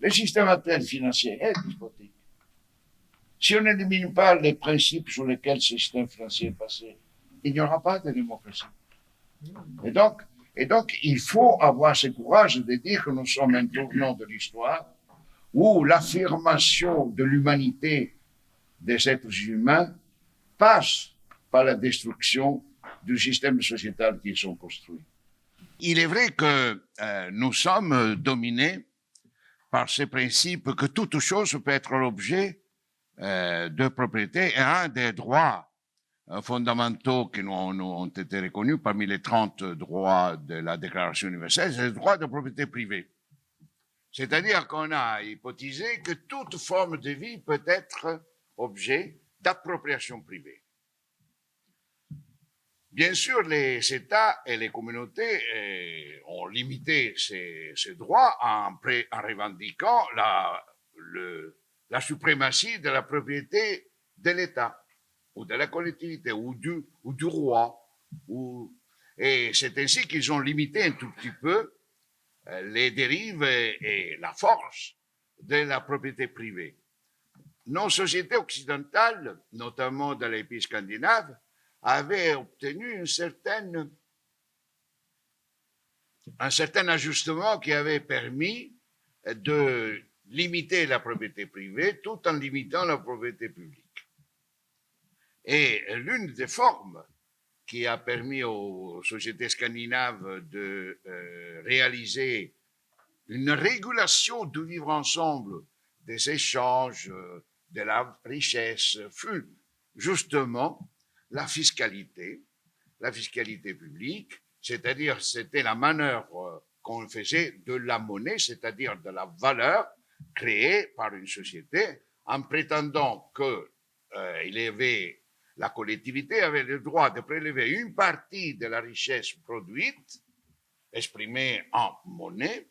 Le système actuel financier est despotique. Si on n'élimine pas les principes sur lesquels ce système financier est passé, il n'y aura pas de démocratie. Et donc, il faut avoir ce courage de dire que nous sommes un tournant de l'histoire où l'affirmation de l'humanité des êtres humains passe par la destruction du système sociétal qu'ils ont construit. Il est vrai que nous sommes dominés par ce principe que toute chose peut être l'objet de propriété et un des droits fondamentaux qui nous ont été reconnus parmi les 30 droits de la Déclaration universelle, c'est le droit de propriété privée. C'est-à-dire qu'on a hypothisé que toute forme de vie peut être objet d'appropriation privée. Bien sûr, les États et les communautés ont limité ces droits en revendiquant la suprématie de la propriété de l'État ou de la collectivité ou du roi. Et c'est ainsi qu'ils ont limité un tout petit peu les dérives et la force de la propriété privée. Nos sociétés occidentales, notamment dans les pays scandinaves, avaient obtenu un certain ajustement qui avait permis de limiter la propriété privée tout en limitant la propriété publique. Et l'une des formes qui a permis aux sociétés scandinaves de réaliser une régulation du vivre ensemble, des échanges, de la richesse, fut justement la fiscalité publique, c'est-à-dire c'était la manœuvre qu'on faisait de la monnaie, c'est-à-dire de la valeur créée par une société, en prétendant que la collectivité avait le droit de prélever une partie de la richesse produite, exprimée en monnaie,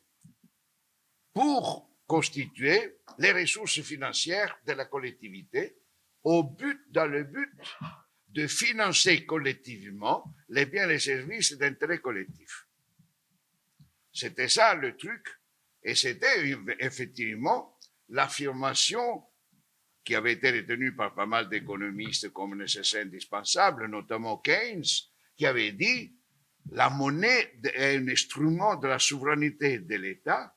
pour constituer les ressources financières de la collectivité dans le but de financer collectivement les biens et les services d'intérêt collectif. C'était ça le truc, et c'était effectivement l'affirmation qui avait été retenue par pas mal d'économistes comme nécessaire indispensable, notamment Keynes, qui avait dit la monnaie est un instrument de la souveraineté de l'État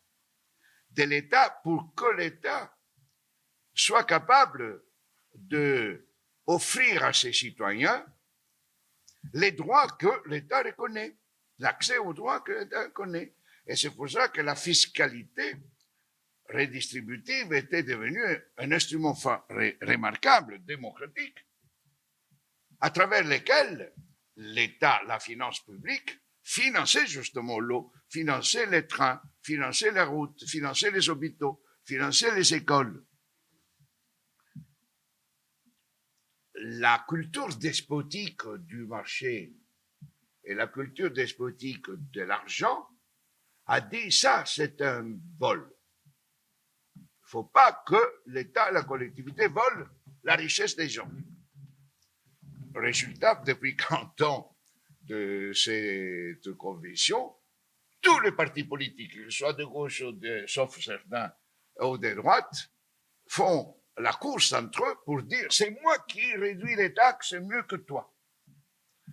pour que l'État soit capable d'offrir à ses citoyens les droits que l'État reconnaît, l'accès aux droits que l'État reconnaît. Et c'est pour ça que la fiscalité redistributive était devenue un instrument remarquable, démocratique, à travers lequel l'État, la finance publique, finançait justement l'eau, finançait les trains, finançait les routes, finançait les hôpitaux, finançait les écoles. La culture despotique du marché et la culture despotique de l'argent a dit ça, c'est un vol. Il ne faut pas que l'État et la collectivité volent la richesse des gens. Résultat, depuis 40 ans de cette convention, tous les partis politiques, qu'ils soient de gauche ou sauf certains, ou de droite, font la course entre eux pour dire c'est moi qui réduis les taxes mieux que toi.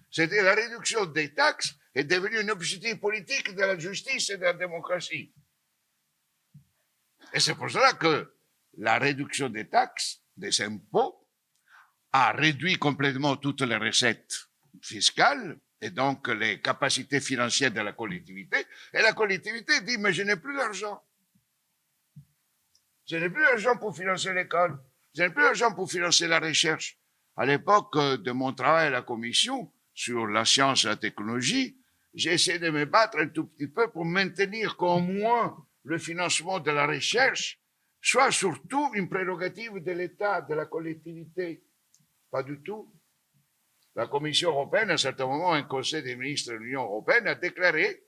C'était la réduction des taxes est devenue une objectif politique de la justice et de la démocratie. Et c'est pour cela que la réduction des taxes, des impôts, a réduit complètement toutes les recettes fiscales et donc les capacités financières de la collectivité. Et la collectivité dit, mais je n'ai plus d'argent. Je n'ai plus d'argent pour financer l'école. Je n'ai plus d'argent pour financer la recherche. À l'époque de mon travail à la commission sur la science et la technologie, j'ai essayé de me battre un tout petit peu pour maintenir qu'au moins le financement de la recherche soit surtout une prérogative de l'État, de la collectivité. Pas du tout. La Commission européenne, à un certain moment, un conseil des ministres de l'Union européenne a déclaré,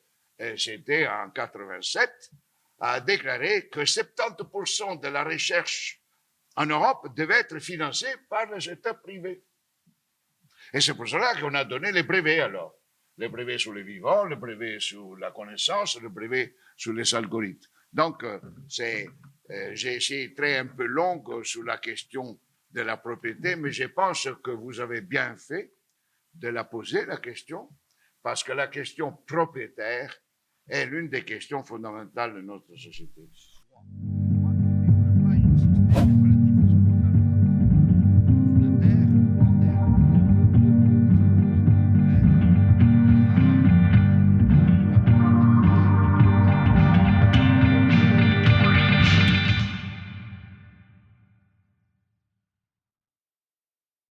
c'était en 87, a déclaré que 70% de la recherche en Europe devait être financée par le secteur privé. Et c'est pour cela qu'on a donné les brevets alors. Les brevets sur les vivants, les brevets sur la connaissance, les brevets sur les algorithmes. Donc, c'est J'ai essayé très un peu longue sur la question de la propriété, mais je pense que vous avez bien fait de la poser, la question, parce que la question propriétaire est l'une des questions fondamentales de notre société.